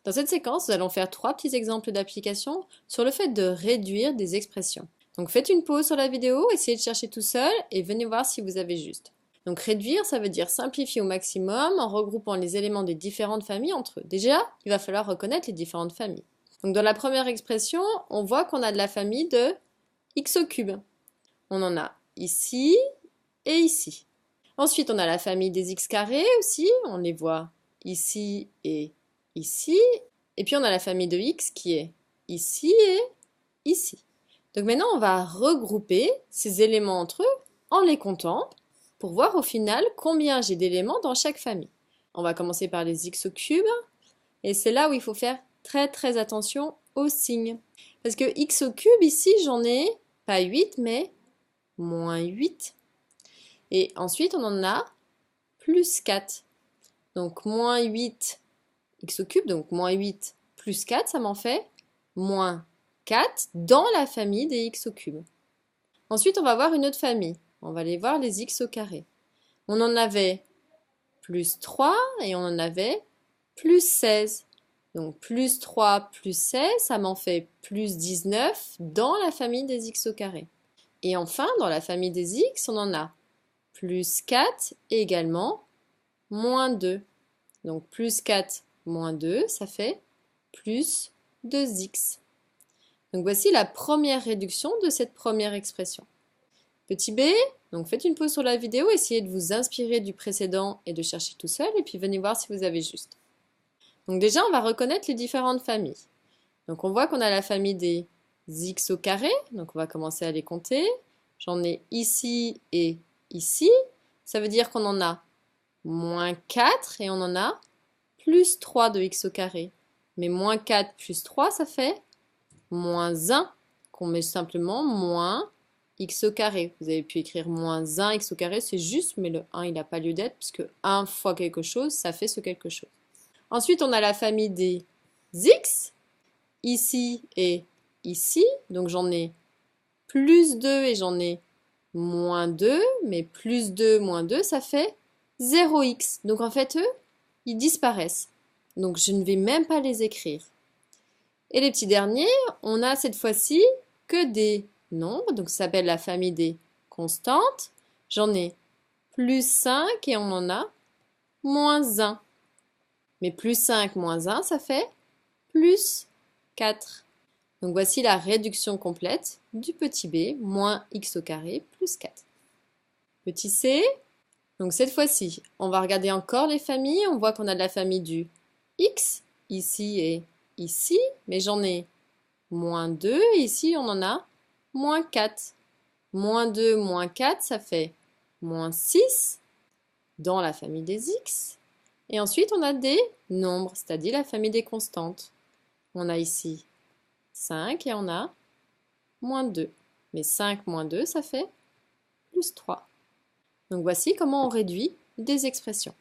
Dans cette séquence, nous allons faire 3 petits exemples d'application sur le fait de réduire des expressions. Donc faites une pause sur la vidéo, essayez de chercher tout seul et venez voir si vous avez juste. Donc réduire, ça veut dire simplifier au maximum en regroupant les éléments des différentes familles entre eux. Déjà, il va falloir reconnaître les différentes familles. Donc dans la première expression, on voit qu'on a de la famille de x au cube. On en a ici et ici. Ensuite, on a la famille des x carrés aussi, on les voit ici et ici. Et puis on a la famille de x qui est ici et ici. Donc maintenant, on va regrouper ces éléments entre eux en les comptant pour voir au final combien j'ai d'éléments dans chaque famille. On va commencer par les x au cube et c'est là où il faut faire très attention aux signes. Parce que x au cube ici, j'en ai pas 8 mais moins 8. Et ensuite, on en a plus 4. Donc moins 8 x au cube, donc moins 8 plus 4, ça m'en fait moins 4 dans la famille des x au cube. Ensuite, on va voir une autre famille. On va aller voir les x au carré. On en avait plus 3 et on en avait plus 16. Donc plus 3 plus 16, ça m'en fait plus 19 dans la famille des x au carré. Et enfin, dans la famille des x, on en a plus 4 et également moins 2. Donc plus 4 moins 2, ça fait plus 2x. Donc voici la première réduction de cette première expression. Petit b, donc faites une pause sur la vidéo, essayez de vous inspirer du précédent et de chercher tout seul, et puis venez voir si vous avez juste. Donc déjà, on va reconnaître les différentes familles. Donc on voit qu'on a la famille des x au carré, donc on va commencer à les compter. J'en ai ici et ici, ça veut dire qu'on en a moins 4 et on en a plus 3 de x au carré. Mais moins 4 plus 3, ça fait moins 1, qu'on met simplement moins x au carré. Vous avez pu écrire moins 1 x au carré, c'est juste, mais le 1, il n'a pas lieu d'être, puisque 1 fois quelque chose, ça fait ce quelque chose. Ensuite, on a la famille des x, ici et ici. Donc j'en ai plus 2 et j'en ai moins 2, mais plus 2, moins 2, ça fait 0x. Donc en fait, eux, ils disparaissent. Donc je ne vais même pas les écrire. Et les petits derniers, on a cette fois-ci que des nombres, donc ça s'appelle la famille des constantes. J'en ai plus 5 et on en a moins 1. Mais plus 5 moins 1, ça fait plus 4. Donc voici la réduction complète du petit b, moins x au carré plus 4. Petit c, donc cette fois-ci, on va regarder encore les familles. On voit qu'on a de la famille du x, ici et ici, mais j'en ai moins 2, et ici on en a moins 4. Moins 2, moins 4, ça fait moins 6 dans la famille des x. Et ensuite on a des nombres, c'est-à-dire la famille des constantes. On a ici 5 et on a moins 2. Mais 5 moins 2, ça fait plus 3. Donc voici comment on réduit des expressions.